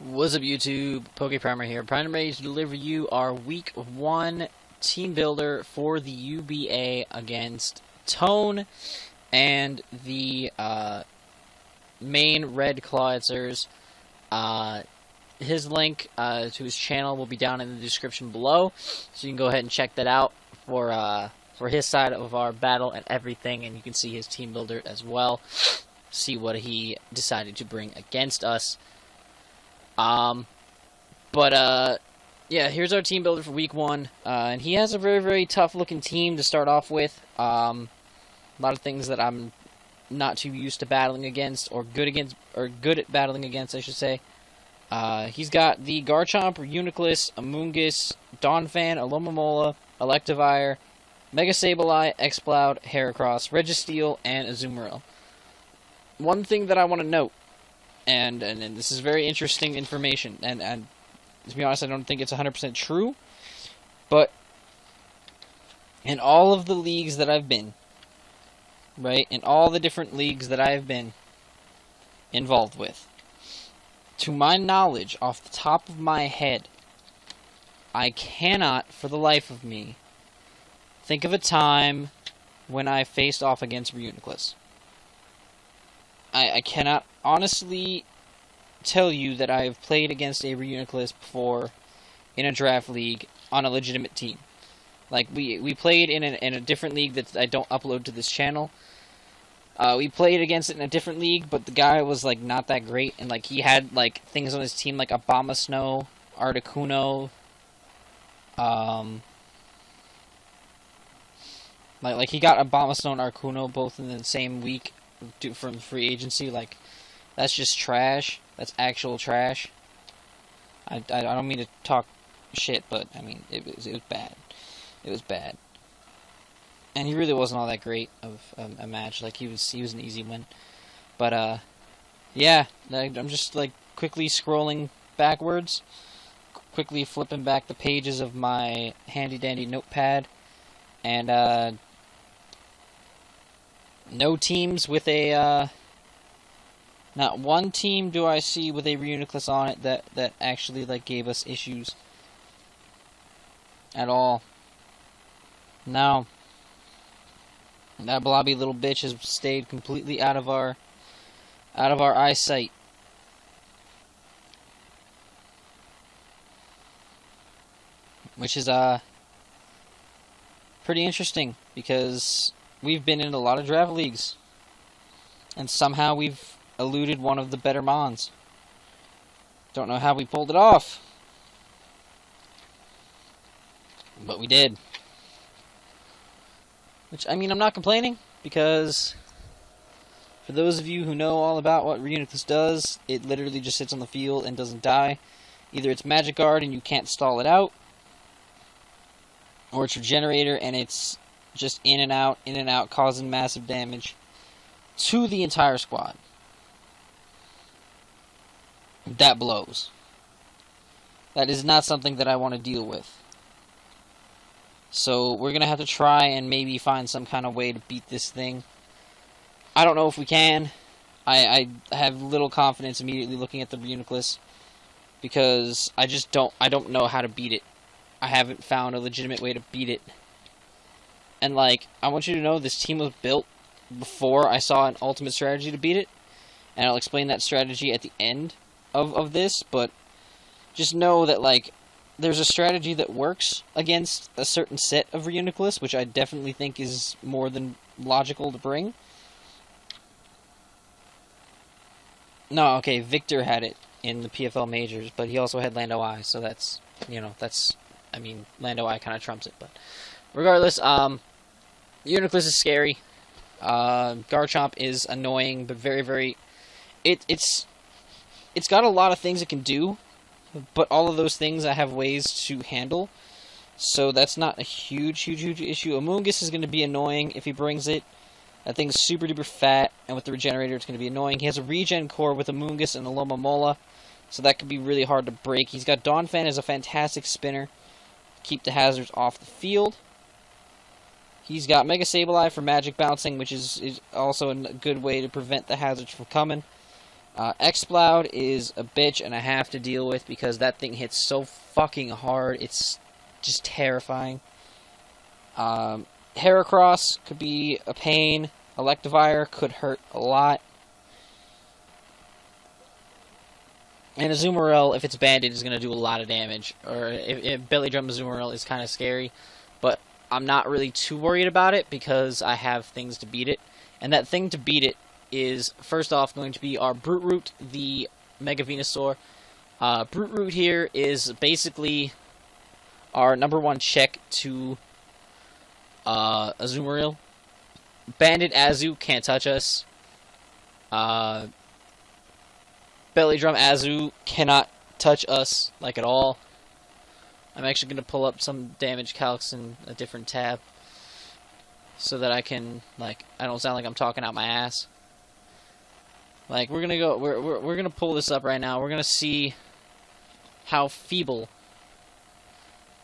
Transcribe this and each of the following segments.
Wassup YouTube, PokePrimer here, primarily to deliver you our Week 1 team builder for the UBA against Tone and the Maine Red Clawitzers. His link to his channel will be down in the description below, so you can go ahead and check that out for his side of our battle and everything, and you can see his team builder as well, see what he decided to bring against us. Yeah, here's our team builder for week 1, and he has a very, very tough-looking team to start off with. A lot of things that I'm not too used to battling against, or good at battling against, I should say. He's got the Garchomp, Reuni-kiss, Amoonguss, Donphan, Alomomola, Electivire, Mega Sableye, Exploud, Heracross, Registeel, and Azumarill. One thing that I want to note, and this is very interesting information, and to be honest, I don't think it's 100% true, but in all of the leagues that I've been, right, in all the different leagues that I've been involved with, to my knowledge, off the top of my head, I cannot, for the life of me, think of a time when I faced off against Reuni-kiss. I cannot honestly tell you that I have played against a Reuni-kiss before in a draft league on a legitimate team. Like, we played in a different league that I don't upload to this channel. We played against it in a different league, but the guy was, like, not that great, and, like, he had, like, things on his team like Abomasnow, Articuno, like he got Abomasnow and Articuno both in the same week from free agency. Like, that's just trash. That's actual trash. I don't mean to talk shit, but, I mean, it was bad. It was bad. And he really wasn't all that great of a match. Like, he was an easy win. But, yeah, I'm just, like, quickly scrolling backwards, quickly flipping back the pages of my handy-dandy notepad, and, no teams with a, not one team do I see with a Reuni-kiss on it that actually, like, gave us issues at all. No. That blobby little bitch has stayed completely out of our eyesight. Which is pretty interesting, because we've been in a lot of draft leagues, and somehow we've eluded one of the better mons. Don't know how we pulled it off, but we did. Which, I mean, I'm not complaining, because for those of you who know all about what Reuni-kiss does, it literally just sits on the field and doesn't die. Either it's Magic Guard and you can't stall it out, or it's Regenerator and it's just in and out, causing massive damage to the entire squad. That blows. That is not something that I want to deal with. So we're going to have to try and maybe find some kind of way to beat this thing. I don't know if we can. I have little confidence immediately looking at the Reuni-kiss, because I don't know how to beat it. I haven't found a legitimate way to beat it. And, like, I want you to know this team was built before I saw an ultimate strategy to beat it. And I'll explain that strategy at the end of this, but just know that, like, there's a strategy that works against a certain set of Reuni-kiss, which I definitely think is more than logical to bring. No, okay, Victor had it in the PFL Majors, but he also had Lando I, so that's, you know, I mean, Lando I kind of trumps it, but regardless, Reuni-kiss is scary. Garchomp is annoying, but very, very, it's got a lot of things it can do, but all of those things I have ways to handle, so that's not a huge issue. Amoonguss is going to be annoying if he brings it. That thing's super duper fat, and with the Regenerator it's going to be annoying. He has a Regen Core with Amoonguss and Alomomola, so that could be really hard to break. He's got Donphan as a fantastic spinner. Keep the hazards off the field. He's got Mega Sableye for magic bouncing, which is also a good way to prevent the hazards from coming. Exploud is a bitch and I have to deal with because that thing hits so fucking hard. It's just terrifying. Heracross could be a pain. Electivire could hurt a lot. And Azumarill, if it's banded, is going to do a lot of damage. Or if Belly Drum Azumarill is kind of scary. But I'm not really too worried about it because I have things to beat it. And that thing to beat it is, first off, going to be our Brute Root, the Mega Venusaur. Brute Root here is basically our #1 check to Azumarill. Banded Azu can't touch us. Belly Drum Azu cannot touch us, like, at all. I'm actually going to pull up some damage calcs in a different tab so that I can, like, I don't sound like I'm talking out my ass. Like, we're going to pull this up right now. We're going to see how feeble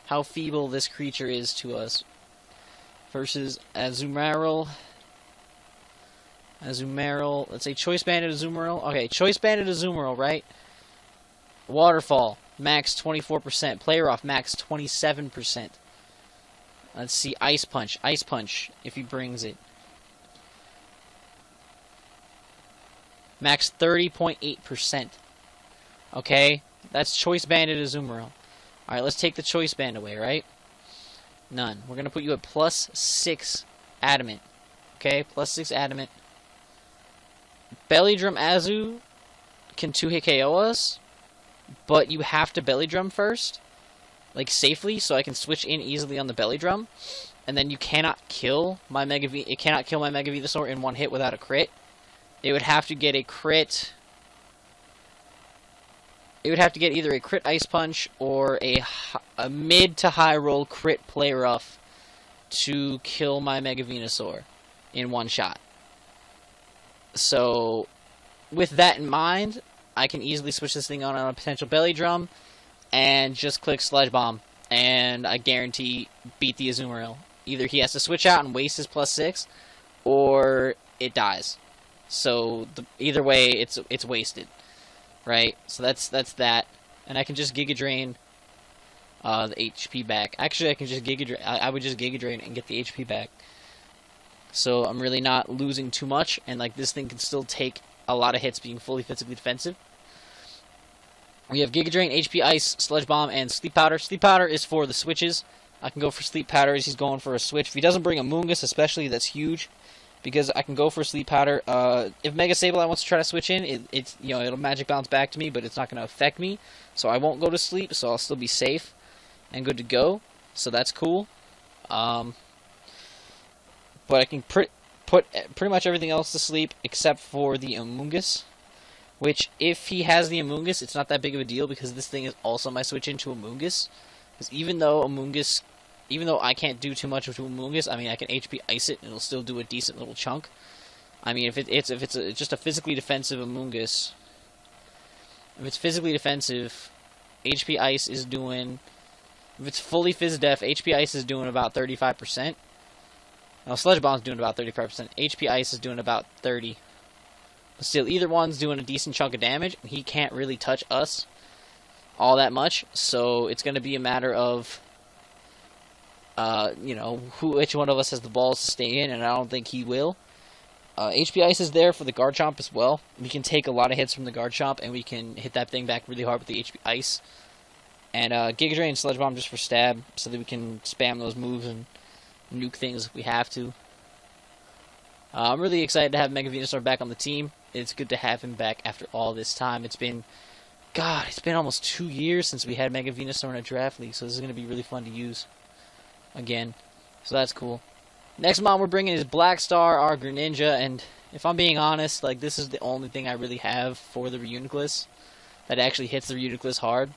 this creature is to us versus Azumarill. Let's say Choice Banded Azumarill. Okay, Choice Banded Azumarill, right? Waterfall, max 24%. Player Off, max 27%. Let's see, Ice Punch, if he brings it. Max 30.8%. Okay, that's Choice Banded Azumarill. Alright, let's take the Choice Band away, right? None. We're going to put you at +6 Adamant. Okay, +6 Adamant. Belly Drum Azu can 2-hit KO us, but you have to Belly Drum first, like, safely, so I can switch in easily on the Belly Drum, and then you cannot kill my it cannot kill my Mega Venusaur in one hit without a crit. It would have to get a crit. It would have to get either a crit Ice Punch or a mid to high roll crit Play Rough to kill my Mega Venusaur in one shot. So, with that in mind, I can easily switch this thing on a potential Belly Drum and just click Sludge Bomb, and I guarantee beat the Azumarill. Either he has to switch out and waste his +6, or it dies. So either way, it's wasted, right? So that's that, and I can just Giga Drain the HP back. Actually, I can just Giga Drain. I would just Giga Drain and get the HP back. So I'm really not losing too much, and like this thing can still take a lot of hits being fully physically defensive. We have Giga Drain, HP Ice, Sludge Bomb, and Sleep Powder. Sleep Powder is for the switches. I can go for Sleep Powder as he's going for a switch. If he doesn't bring Amoonguss especially, that's huge, because I can go for Sleep Powder. If Mega Sableye wants to try to switch in, it's it'll Magic Bounce back to me, but it's not going to affect me, so I won't go to sleep, so I'll still be safe and good to go. So that's cool. But I can put pretty much everything else to sleep except for the Amoonguss, which, if he has the Amoonguss, it's not that big of a deal because this thing is also my switch into Amoonguss. Because even though I can't do too much with Amoonguss, I mean, I can HP Ice it and it'll still do a decent little chunk. I mean, if it's just a physically defensive Amoonguss, if it's physically defensive, HP Ice is doing, if it's fully Phys Def, HP Ice is doing about 35%. Now, Sludge Bomb's doing about 35%. HP Ice is doing about 30%. But still, either one's doing a decent chunk of damage, and he can't really touch us all that much. So it's going to be a matter of, which one of us has the balls to stay in, and I don't think he will. HP Ice is there for the Garchomp as well. We can take a lot of hits from the Garchomp, and we can hit that thing back really hard with the HP Ice. And Giga Drain and Sludge Bomb just for stab, so that we can spam those moves and nuke things if we have to. I'm really excited to have Mega Venusaur back on the team. It's good to have him back after all this time. It's been almost 2 years since we had Mega Venusaur in a draft league, so this is going to be really fun to use again. So that's cool. Next mon we're bringing is Black Star, our Greninja, and if I'm being honest, like, this is the only thing I really have for the Reuni-kiss that actually hits the Reuni-kiss hard.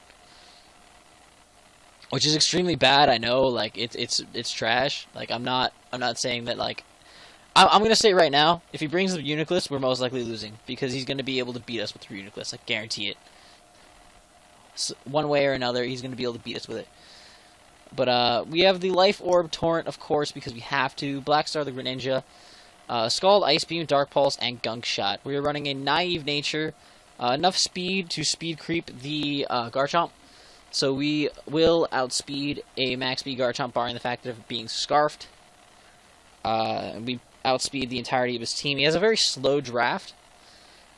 Which is extremely bad, I know. Like, it's trash. Like, I'm not saying that. Like, I'm gonna say right now, if he brings the Reuni-kiss, we're most likely losing because he's gonna be able to beat us with the Reuni-kiss. I guarantee it. So, one way or another, he's gonna be able to beat us with it. But we have the Life Orb Torrent, of course, because we have to. Black Star the Greninja, Scald, Ice Beam, Dark Pulse, and Gunk Shot. We are running a Naive Nature, enough speed to speed creep the Garchomp. So we will outspeed a max speed Garchomp, barring the fact of it being scarfed. We outspeed the entirety of his team. He has a very slow draft.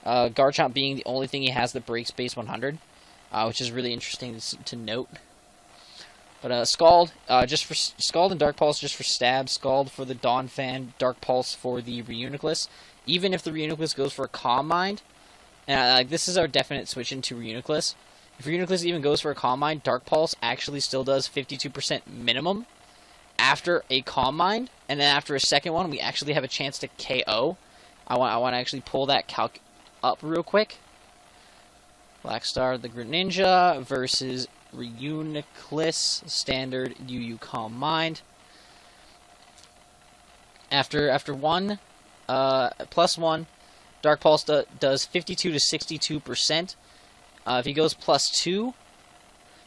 Garchomp being the only thing he has that breaks base 100, which is really interesting to note. But Scald, just for Scald and Dark Pulse, just for stab. Scald for the Dawn Fan. Dark Pulse for the Reuni-kiss. Even if the Reuni-kiss goes for a Calm Mind, and this is our definite switch into Reuni-kiss. If Reuni-kiss even goes for a Calm Mind, Dark Pulse actually still does 52% minimum after a Calm Mind, and then after a second one, we actually have a chance to KO. I want to actually pull that calc up real quick. Black Star, the Greninja versus Reuni-kiss, standard UU Calm Mind. After one, plus one, Dark Pulse does 52 to 62%. If he goes plus two,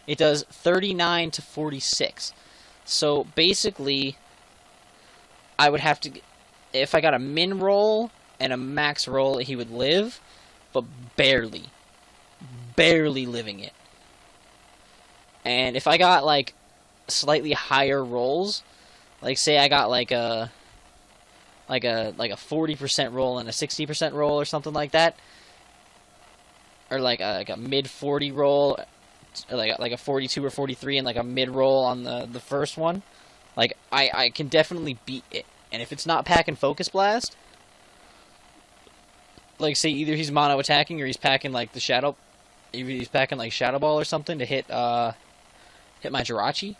it does 39 to 46. So basically, I would have to, if I got a min roll and a max roll, he would live, but barely living it. And if I got like slightly higher rolls, like say I got like a 40% roll and a 60% roll or something like that, or like a mid 40 roll, or like a 42 or 43 and like a mid roll on the first one, like I can definitely beat it. And if it's not packing Focus Blast, like say either he's mono attacking or he's packing like the Shadow, either he's packing like Shadow Ball or something to hit my Jirachi,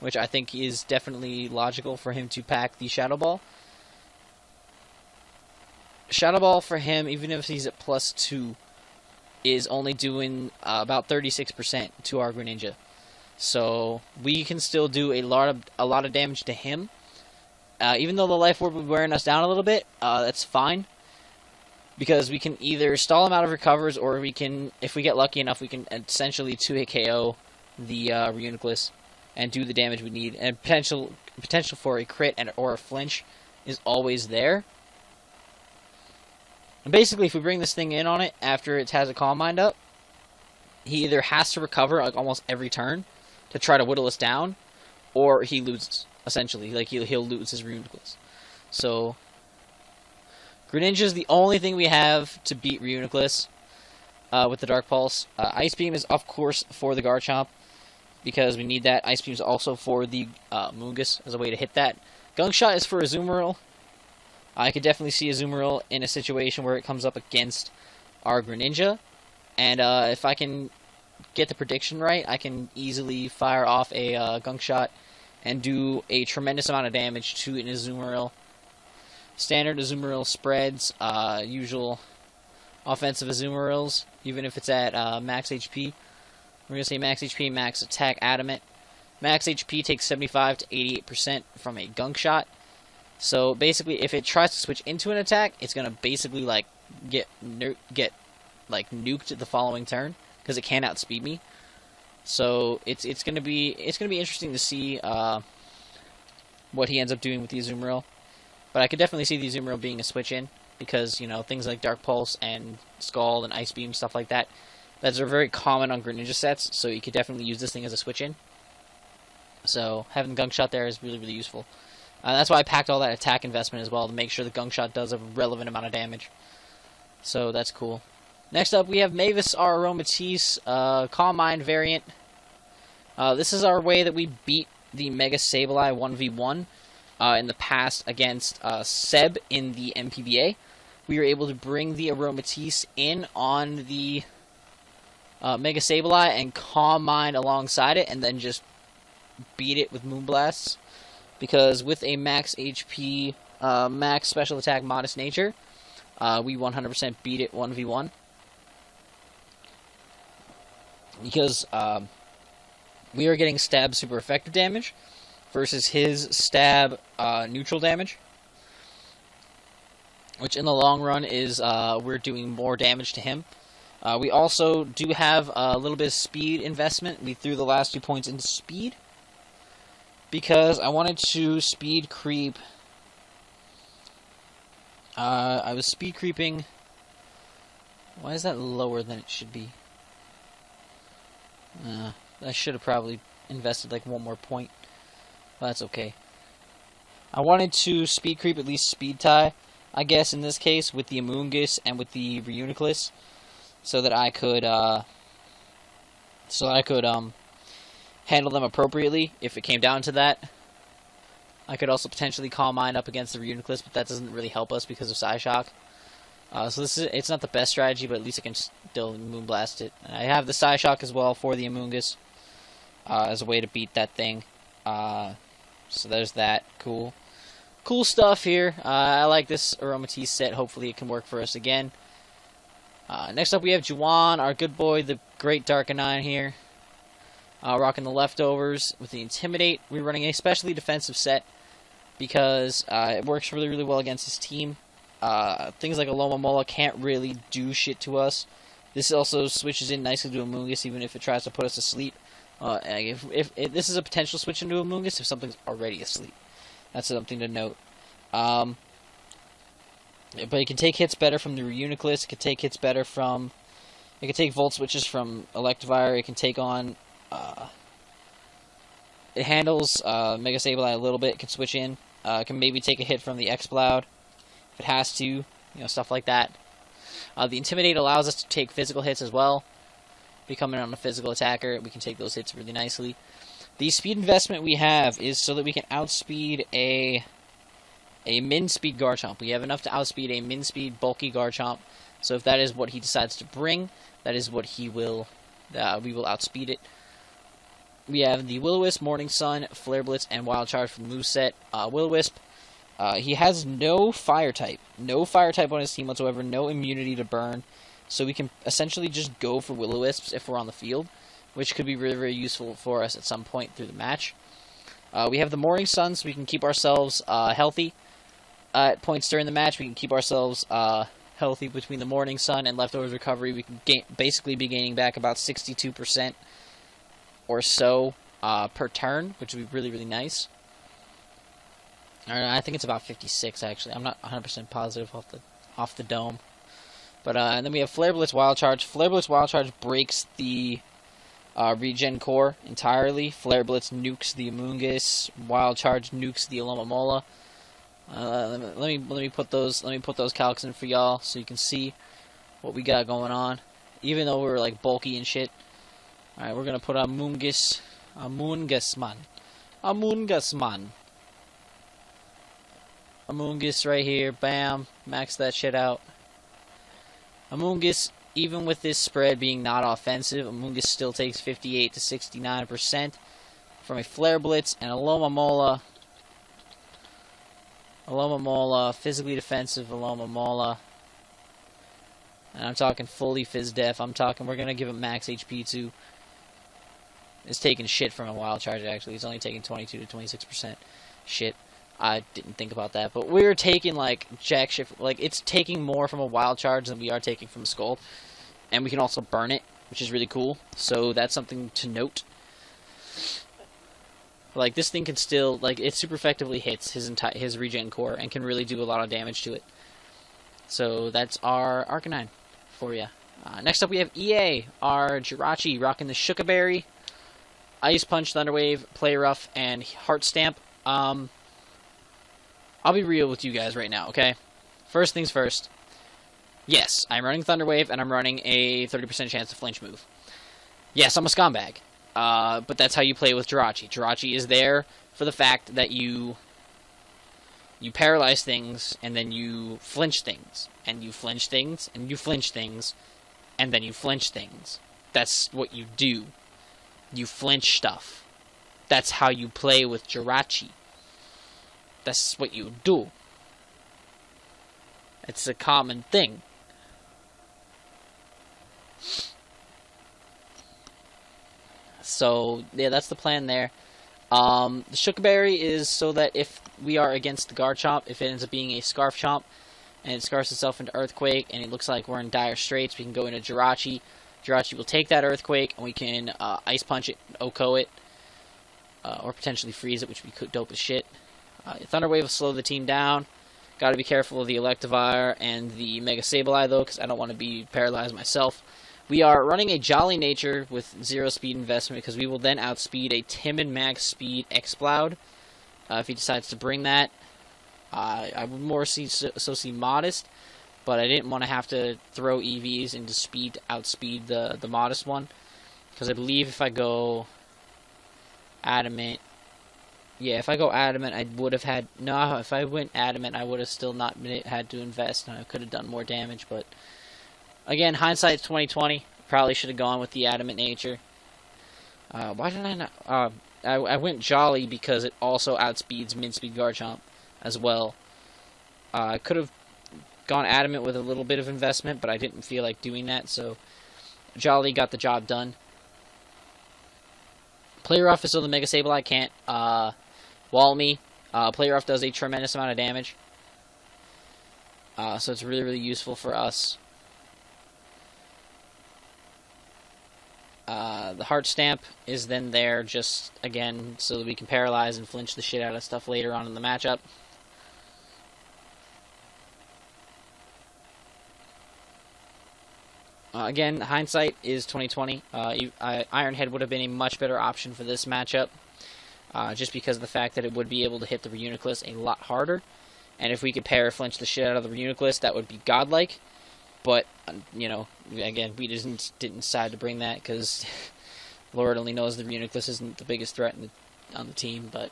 which I think is definitely logical for him to pack the Shadow Ball. Shadow Ball for him, even if he's at plus 2, is only doing about 36% to our Greninja. So we can still do a lot of damage to him. Even though the Life Orb will be wearing us down a little bit, that's fine. Because we can either stall him out of recovers, or we can, if we get lucky enough, we can essentially 2-hit KO the Reuni-kiss and do the damage we need. And potential for a crit or a flinch is always there. And basically, if we bring this thing in on it after it has a Calm Mind up, he either has to recover like almost every turn to try to whittle us down, or he loses, essentially. Like he'll lose his Reuni-kiss. So Greninja is the only thing we have to beat Reuni-kiss with the Dark Pulse. Ice Beam is, of course, for the Garchomp, because we need that. Ice Beam is also for the Mungus as a way to hit that. Gunk Shot is for Azumarill. I could definitely see Azumarill in a situation where it comes up against our Greninja. And if I can get the prediction right, I can easily fire off a Gunk Shot and do a tremendous amount of damage to an Azumarill. Standard Azumarill spreads, usual offensive Azumarills, even if it's at max HP. We're going to say max HP, max attack, adamant. Max HP takes 75 to 88% from a Gunk Shot. So basically, if it tries to switch into an attack, it's going to basically like get nuked the following turn, because it can't outspeed me. So it's going to be interesting to see what he ends up doing with the Azumarill. But I could definitely see the Azumarill being a switch in, because things like Dark Pulse and Scald and Ice Beam, stuff like that, that are very common on Greninja sets. So you could definitely use this thing as a switch in. So having Gunk Shot there is really, really useful. That's why I packed all that attack investment as well, to make sure the Gunk Shot does a relevant amount of damage. So that's cool. Next up, we have Mavis, our Aromatisse, Calm Mind variant. This is our way that we beat the Mega Sableye 1v1 in the past against Seb in the MPBA. We were able to bring the Aromatisse in on the Mega Sableye and Calm Mind alongside it, and then just beat it with Moonblasts. Because with a max HP, max special attack, modest nature, we 100% beat it 1v1. Because we are getting stab super effective damage versus his stab neutral damage, which in the long run is we're doing more damage to him. We also do have a little bit of speed investment. We threw the last 2 points into speed, because I wanted to speed creep. I was speed creeping Why is that lower than it should be? I should have probably invested like one more point. But that's okay. I wanted to speed creep, at least speed tie, I guess, in this case, with the Amoonguss and with the Reuni-kiss, so that I could, handle them appropriately if it came down to that. I could also potentially Calm Mind up against the Reuni-kiss, but that doesn't really help us because of Psyshock. So it's not the best strategy, but at least I can still Moonblast it. And I have the Psyshock as well for the Amoonguss as a way to beat that thing. So there's that. Cool. Cool stuff here. I like this Aromatisse set. Hopefully it can work for us again. Next up we have Juwan, our good boy, the Great Darkanine here. Rocking the leftovers with the Intimidate. We're running a specially defensive set because it works really, really well against his team. Things like Alomomola can't really do shit to us. This also switches in nicely to Amoonguss, even if it tries to put us to sleep. If this is a potential switch into Amoonguss if something's already asleep. That's something to note. But it can take hits better from the Reuni-kiss. It can take hits better from... It can take Volt Switches from Electivire. It can take on... it handles Mega Sableye a little bit. It can switch in. It can maybe take a hit from the Exploud if it has to. You know, stuff like that. The Intimidate allows us to take physical hits as well. Becoming on a physical attacker, we can take those hits really nicely. The speed investment we have is so that we can outspeed a min-speed Garchomp. We have enough to outspeed a min-speed bulky Garchomp. So if that is what he decides to bring, that is what he will. We will outspeed it. We have the Will-O-Wisp, Morning Sun, Flare Blitz, and Wild Charge from the moveset. Will-O-Wisp, he has no fire type. No fire type on his team whatsoever. No immunity to burn. So we can essentially just go for Will-O-Wisps if we're on the field, which could be really, very useful for us at some point through the match. We have the Morning Sun, so we can keep ourselves healthy at points during the match. We can keep ourselves healthy between the Morning Sun and Leftovers Recovery. We can basically be gaining back about 62% or so per turn, which would be really, really nice. I think it's about 56, actually. I'm not 100% positive off the dome. But and then we have Flare Blitz, Wild Charge. Flare Blitz, Wild Charge breaks the Regen Core entirely. Flare Blitz nukes the Amoonguss. Wild Charge nukes the Alomomola. Let me put those calcs in for y'all so you can see what we got going on. Even though we're like bulky and shit. All right, we're gonna put Amoonguss right here. Bam, max that shit out. Amoonguss, even with this spread being not offensive, Amoonguss still takes 58 to 69% from a Flare Blitz, and Alomomola, physically defensive Alomomola, and I'm talking fully Fizz Def. I'm talking we're going to give him max HP too. It's taking shit from a Wild Charge, actually. It's only taking 22 to 26% shit. I didn't think about that, but we're taking like jack shit. Like it's taking more from a Wild Charge than we are taking from a Scald, and we can also burn it, which is really cool. So that's something to note. Like this thing can still it super effectively hits his Regen Core and can really do a lot of damage to it. So that's our Arcanine for you. Next up we have EA, our Jirachi, rocking the Shukaberry, Ice Punch, Thunder Wave, Play Rough, and Heart Stamp. I'll be real with you guys right now, okay? First things first. Yes, I'm running Thunder Wave, and I'm running a 30% chance to flinch move. Yes, I'm a scumbag. But that's how you play with Jirachi. Jirachi is there for the fact that you paralyze things, and then you flinch things. And you flinch things, and you flinch things, and then you flinch things. That's what you do. You flinch stuff. That's how you play with Jirachi. That's what you do. It's a common thing. So, yeah, that's the plan there. The Shukaberry is so that if we are against the Garchomp, if it ends up being a Scarf Chomp, and it scarfs itself into Earthquake, and it looks like we're in dire straits, we can go into Jirachi. Jirachi will take that Earthquake, and we can Ice Punch it, OHKO it, or potentially freeze it, which would be dope as shit. Thunder Wave will slow the team down. Got to be careful of the Electivire and the Mega Sableye, though, because I don't want to be paralyzed myself. We are running a Jolly Nature with 0 speed investment, because we will then outspeed a Timid Max Speed Exploud if he decides to bring that. I would more see Modest, but I didn't want to have to throw EVs into speed to outspeed the Modest one, because I believe if I go Adamant, yeah, if I go Adamant, I would have had... No, if I went Adamant, I would have still not had to invest, and I could have done more damage, but... Again, hindsight's 2020. Probably should have gone with the Adamant Nature. Why did I not... I went Jolly because it also outspeeds Min-Speed Garchomp as well. I could have gone Adamant with a little bit of investment, but I didn't feel like doing that, so... Jolly got the job done. Play Rough is so the Mega Sableye can't... wall me. Play Rough does a tremendous amount of damage. So it's really, really useful for us. The Heart Stamp is then there just, again, so that we can paralyze and flinch the shit out of stuff later on in the matchup. Again, hindsight is 2020. Ironhead would have been a much better option for this matchup. Just because of the fact that it would be able to hit the Reuni-kiss a lot harder. And if we could para-flinch the shit out of the Reuni-kiss, that would be godlike. But, you know, again, we didn't decide to bring that because Lord only knows the Reuni-kiss isn't the biggest threat on the team. But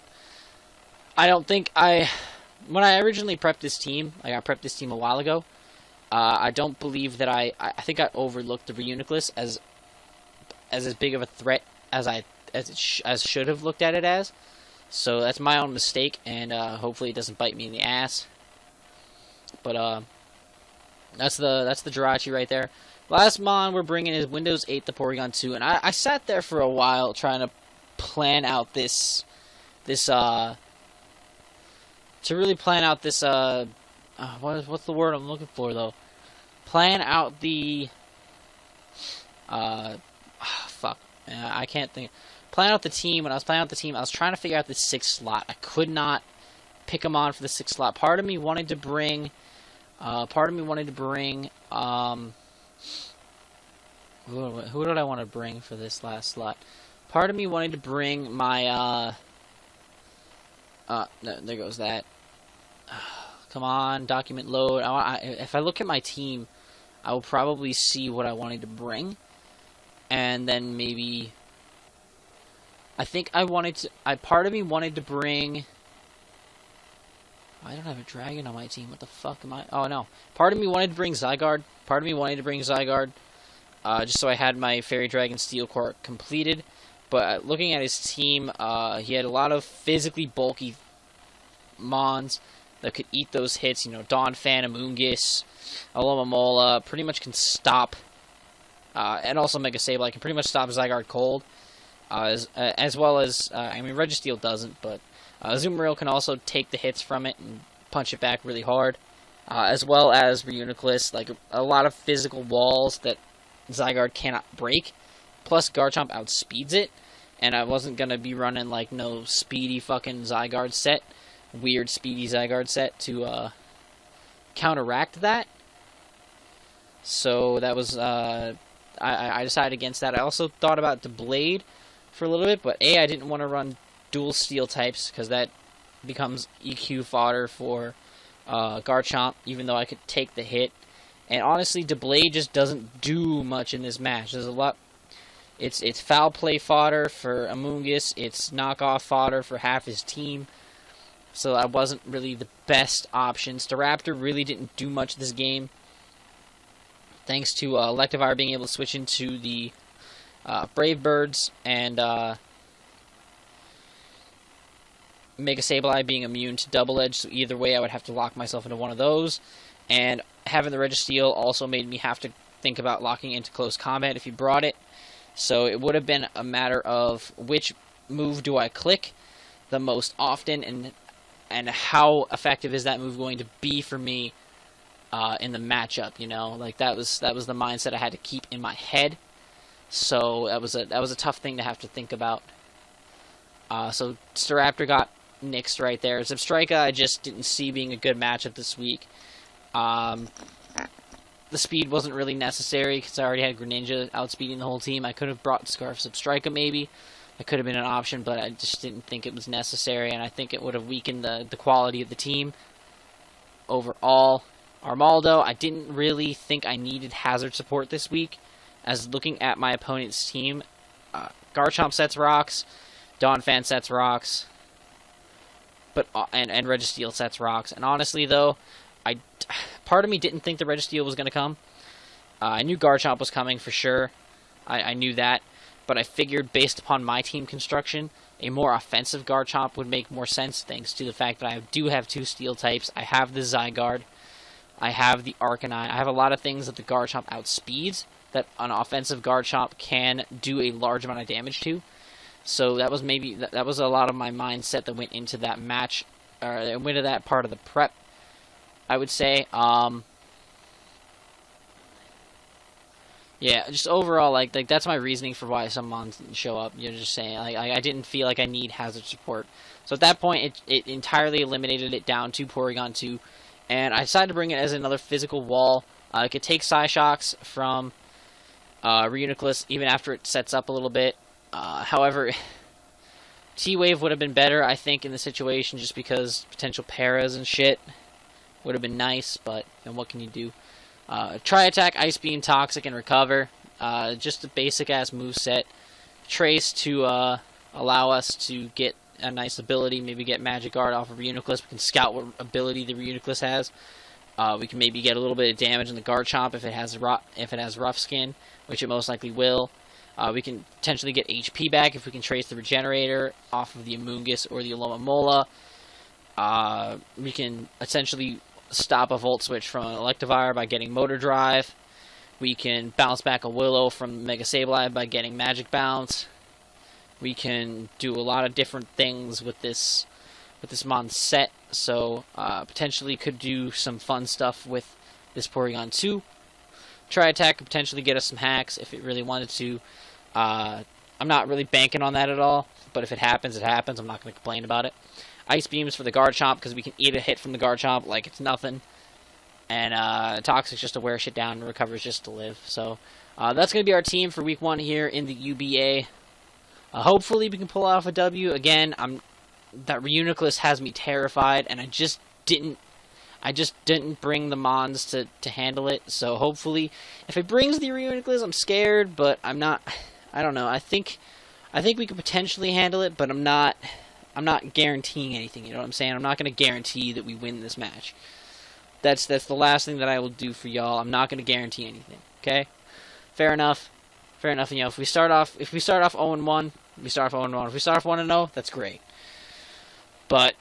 I don't think when I originally prepped this team, like I prepped this team a while ago, I don't believe that I think I overlooked the Reuni-kiss as big of a threat as I should have looked at it as. So that's my own mistake, and hopefully it doesn't bite me in the ass. But that's the Jirachi right there. Last mon we're bringing is Windows 8 the Porygon 2, and I sat there for a while trying to plan out this to really plan out this what's the word I'm looking for though? Plan out the fuck. I can't think. Plan out the team. When I was planning out the team, I was trying to figure out the 6th slot. I could not pick them on for the 6th slot. Part of me wanted to bring. Who did I want to bring for this last slot? Part of me wanted to bring my. No, there goes that. Come on, document load. If I look at my team, I will probably see what I wanted to bring, and then maybe. I think I wanted to. Part of me wanted to bring. I don't have a dragon on my team. What the fuck am I? Oh no. Part of me wanted to bring Zygarde. Just so I had my Fairy Dragon Steel Core completed. But looking at his team, he had a lot of physically bulky mons that could eat those hits. You know, Donphan, Amoonguss, Alomomola pretty much can stop. And also Mega Sableye can pretty much stop Zygarde cold. As well as, I mean, Registeel doesn't, but Azumarill can also take the hits from it and punch it back really hard. As well as Reuni-kiss, like a lot of physical walls that Zygarde cannot break. Plus, Garchomp outspeeds it, and I wasn't gonna be running like no speedy fucking Zygarde set, weird speedy Zygarde set to counteract that. So that was I decided against that. I also thought about the Blade for a little bit, but I didn't want to run dual steel types because that becomes EQ fodder for Garchomp, even though I could take the hit. And honestly, Blade just doesn't do much in this match. There's a lot. It's foul play fodder for Amoonguss. It's knockoff fodder for half his team. So that wasn't really the best option. Staraptor really didn't do much this game. Thanks to Electivire being able to switch into the Brave Birds and Mega Sableye being immune to Double Edge, so either way I would have to lock myself into one of those. And having the Registeel also made me have to think about locking into close combat if he brought it. So it would have been a matter of which move do I click the most often, and how effective is that move going to be for me in the matchup, you know? Like that was the mindset I had to keep in my head. So that was a tough thing to have to think about. So Staraptor got nixed right there. Zebstrika, I just didn't see being a good matchup this week. The speed wasn't really necessary because I already had Greninja outspeeding the whole team. I could have brought Scarf Zebstrika maybe. That could have been an option, but I just didn't think it was necessary, and I think it would have weakened the quality of the team overall. Armaldo, I didn't really think I needed hazard support this week, as looking at my opponent's team, Garchomp sets rocks, Donphan sets rocks, but and Registeel sets rocks, and honestly though, part of me didn't think the Registeel was going to come. I knew Garchomp was coming for sure, I knew that. But I figured, based upon my team construction, a more offensive Garchomp would make more sense, thanks to the fact that I do have 2 Steel types. I have the Zygarde. I have the Arcanine. I have a lot of things that the Garchomp outspeeds that an offensive Garchomp can do a large amount of damage to. So that was that was a lot of my mindset that went into that match, or went into that part of the prep, I would say. Yeah, just overall, like that's my reasoning for why some mons didn't show up. You're just saying, like, I didn't feel like I need hazard support. So at that point, it entirely eliminated it down to Porygon 2, and I decided to bring it as another physical wall. I could take Psyshocks from Reuni-kiss even after it sets up a little bit. However, T-Wave would have been better, I think, in the situation, just because potential paras and shit would have been nice, but and what can you do? Tri-Attack, Ice Beam, Toxic, and Recover. Just a basic-ass moveset. Trace to allow us to get a nice ability, maybe get Magic Guard off of Reuni-kiss. We can scout what ability the Reuni-kiss has. We can maybe get a little bit of damage on the Garchomp if it has Rough Skin, which it most likely will. We can potentially get HP back if we can trace the Regenerator off of the Amoonguss or the Alomomola. We can essentially stop a Volt Switch from an Electivire by getting Motor Drive. We can bounce back a Willow from Mega Sableye by getting Magic Bounce. We can do a lot of different things with this mon set, so potentially could do some fun stuff with this Porygon 2. Tri-Attack could potentially get us some hacks if it really wanted to. I'm not really banking on that at all, but if it happens, it happens. I'm not going to complain about it. Ice Beams for the Garchomp, because we can eat a hit from the Garchomp like it's nothing. And Toxic's just to wear shit down, and Recover's just to live. So that's going to be our team for Week 1 here in the UBA. Hopefully we can pull off a W. Again, that Reuni-kiss has me terrified, and I just didn't bring the mons to handle it. So hopefully, if it brings the Reuni-kiss, I'm scared, but I'm not. I don't know. I think we could potentially handle it, but I'm not guaranteeing anything. You know what I'm saying? I'm not going to guarantee that we win this match. That's the last thing that I will do for y'all. I'm not going to guarantee anything. Okay? Fair enough. Fair enough. You know, if we start off 0-1, we start off 0-1. If we start off 1-0, that's great. But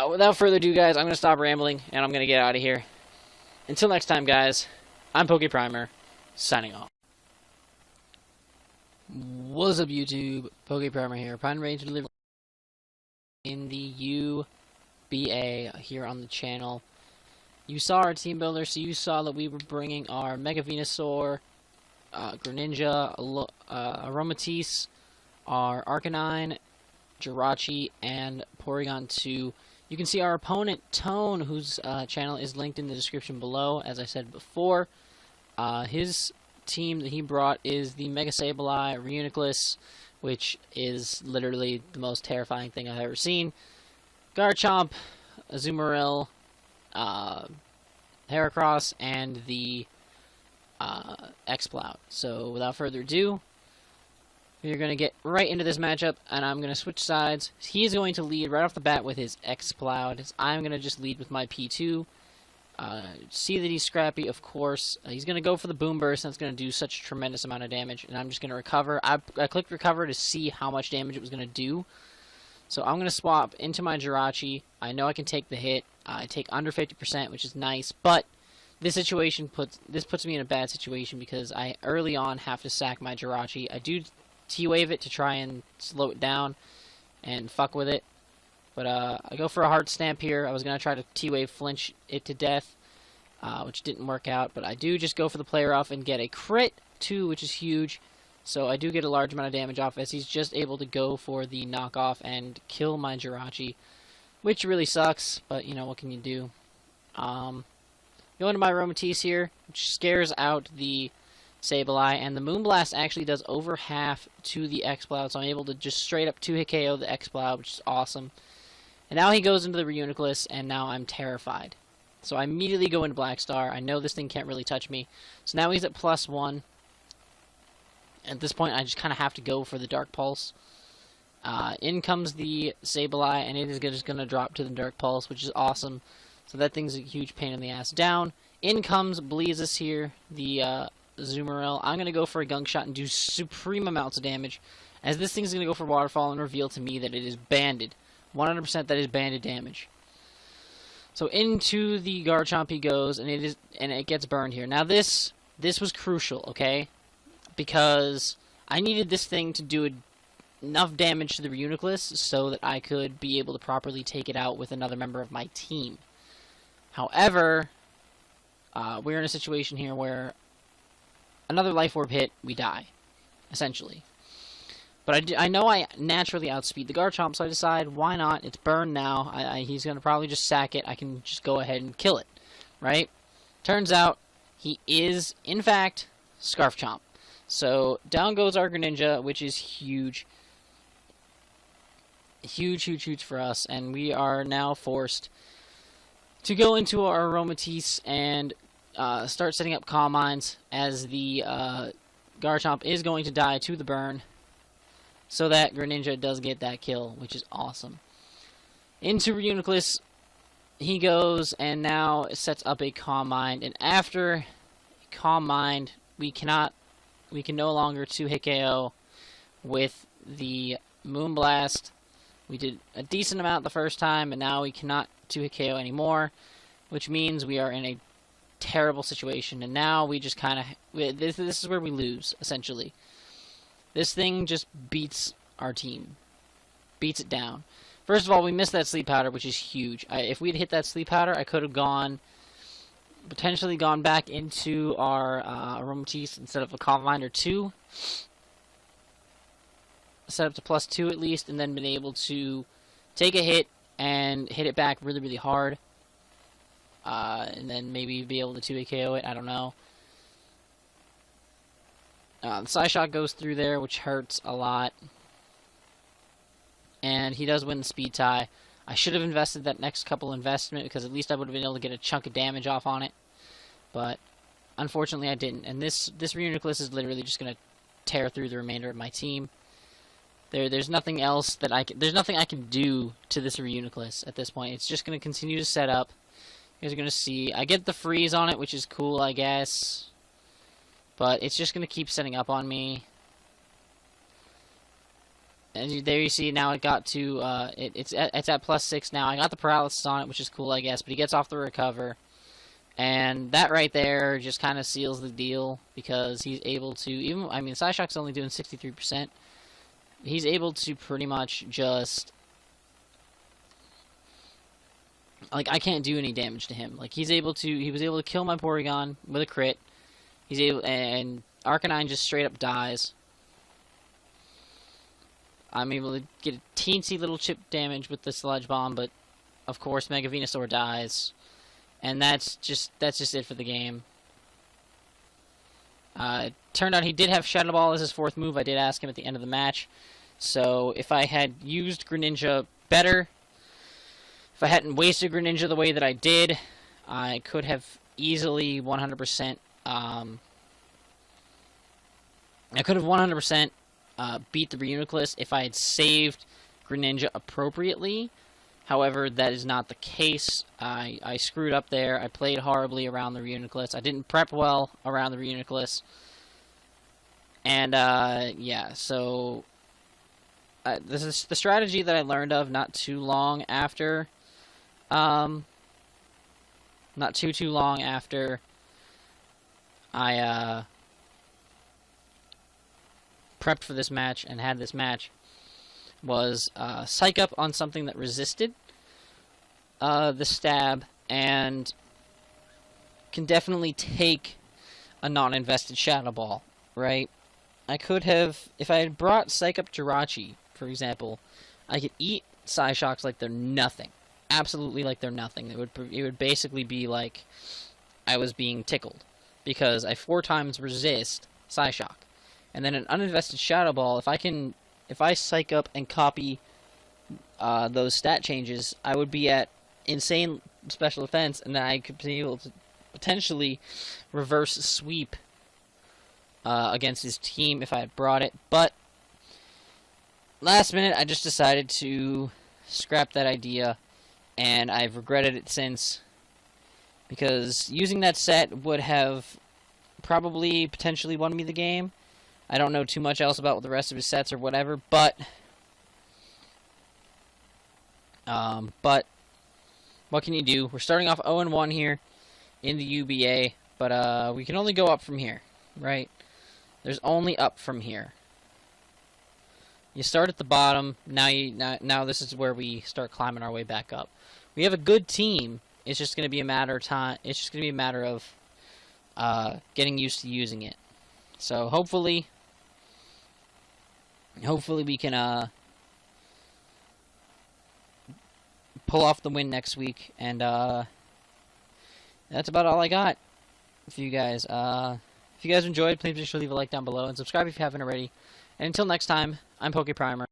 without further ado, guys, I'm going to stop rambling, and I'm going to get out of here. Until next time, guys, I'm PokePrimer, signing off. What's up, YouTube? PokePrimer here. Prime ready to deliver in the UBA here on the channel. You saw our team builder, so you saw that we were bringing our Mega Venusaur, Greninja, Aromatisse, our Arcanine, Jirachi, and Porygon 2. You can see our opponent, Tone, whose channel is linked in the description below, as I said before. His team that he brought is the Mega Sableye, Reuni-kiss, which is literally the most terrifying thing I've ever seen. Garchomp, Azumarill, Heracross, and the Exploud. So without further ado, we're going to get right into this matchup, and I'm going to switch sides. He's going to lead right off the bat with his Exploud. I'm going to just lead with my P2. See that he's scrappy, of course. He's going to go for the Boom Burst, and it's going to do such a tremendous amount of damage, and I'm just going to recover. I clicked recover to see how much damage it was going to do. So I'm going to swap into my Jirachi. I know I can take the hit. I take under 50%, which is nice, but this situation puts me in a bad situation because I early on have to sack my Jirachi. I do T-Wave it to try and slow it down and fuck with it. But I go for a Heart Stamp here. I was going to try to T-Wave flinch it to death, which didn't work out. But I do just go for the player off and get a crit, too, which is huge. So I do get a large amount of damage off as he's just able to go for the knockoff and kill my Jirachi. which really sucks, but, you know, what can you do? Go into my Reuni-kiss here, which scares out the Sableye, and the Moonblast actually does over half to the Exploud, so I'm able to just straight up 2-hit KO the Exploud, which is awesome. And now he goes into the Reuni-kiss, and now I'm terrified. So I immediately go into Black Star. I know this thing can't really touch me. So now he's at +1. At this point, I just kind of have to go for the Dark Pulse. In comes the Sableye, and it is just going to drop to the Dark Pulse, which is awesome. So that thing's a huge pain in the ass. Down. In comes Bleezes here, the Zoomeril. I'm going to go for a Gunk Shot and do supreme amounts of damage, as this thing's going to go for Waterfall and reveal to me that it is banded. 100% that is banded damage. So into the Garchomp he goes, and it gets burned here. Now this was crucial, okay? Because I needed this thing to do enough damage to the Reuni-kiss so that I could be able to properly take it out with another member of my team. However, we're in a situation here where another Life Orb hit, we die, essentially. But I know I naturally outspeed the Garchomp, so I decide, why not? It's burned now. He's going to probably just sack it. I can just go ahead and kill it, right? Turns out, he is, in fact, Scarf Chomp. So, down goes our Greninja, which is huge. Huge, huge, huge for us. And we are now forced to go into our Reuni-kiss and start setting up Calm Minds, as the Garchomp is going to die to the burn. So that Greninja does get that kill, which is awesome. Into Reuni-kiss he goes, and now sets up a Calm Mind. And after Calm Mind, we can no longer 2-hit KO with the Moonblast. We did a decent amount the first time, and now we cannot 2-hit KO anymore, which means we are in a terrible situation. And now we just kind of... This is where we lose, essentially. This thing just beats our team. Beats it down. First of all, we missed that Sleep Powder, which is huge. If we'd hit that Sleep Powder, I could have potentially gone back into our Reuni-kiss instead of a Calm Mind or 2. Set up to +2 at least, and then been able to take a hit and hit it back really, really hard. And then maybe be able to 2-hit KO it. I don't know. The Psyshock goes through there, which hurts a lot. And he does win the speed tie. I should have invested that next couple investment, because at least I would have been able to get a chunk of damage off on it. But unfortunately I didn't. And this Reuni-kiss is literally just going to tear through the remainder of my team. There's nothing else that there's nothing I can do to this Reuni-kiss at this point. It's just going to continue to set up. You guys are going to see. I get the freeze on it, which is cool, I guess. But it's just going to keep setting up on me. And there you see, now it got to, it's at +6 now. I got the paralysis on it, which is cool, I guess. But he gets off the recover. And that right there just kind of seals the deal. Because he's able to, Psyshock's only doing 63%. He's able to pretty much just... Like, I can't do any damage to him. Like, he was able to kill my Porygon with a crit. And Arcanine just straight up dies. I'm able to get a teensy little chip damage with the Sludge Bomb, but of course Mega Venusaur dies. And that's just it for the game. Turned out he did have Shadow Ball as his 4th move. I did ask him at the end of the match. So if I had used Greninja better, if I hadn't wasted Greninja the way that I did, I could have easily 100%. I could have 100% beat the Reuni-kiss if I had saved Greninja appropriately. However, that is not the case. I screwed up there. I played horribly around the Reuni-kiss. I didn't prep well around the Reuni-kiss. And, yeah, so... this is the strategy that I learned of not too long after... not too long after... I prepped for this match and had this match, was Psych Up on something that resisted the stab and can definitely take a non-invested Shadow Ball, right? I could have, if I had brought Psych Up Jirachi, for example, I could eat Psyshocks like they're nothing, absolutely like they're nothing. It would basically be like I was being tickled, because I 4 times resist Psyshock, and then an uninvested Shadow Ball. If I psych up and copy those stat changes, I would be at insane special defense, and then I could be able to potentially reverse sweep against his team if I had brought it. But last minute, I just decided to scrap that idea, and I've regretted it since, because using that set would have probably potentially won me the game. I don't know too much else about the rest of his sets or whatever, but what can you do? We're starting off 0-1 here in the UBA, but we can only go up from here, right? There's only up from here. You start at the bottom. Now this is where we start climbing our way back up. We have a good team. It's just going to be a matter of time. It's just going to be a matter of getting used to using it. So hopefully we can pull off the win next week. And that's about all I got for you guys. If you guys enjoyed, please make sure to leave a like down below and subscribe if you haven't already. And until next time, I'm PokePrimer.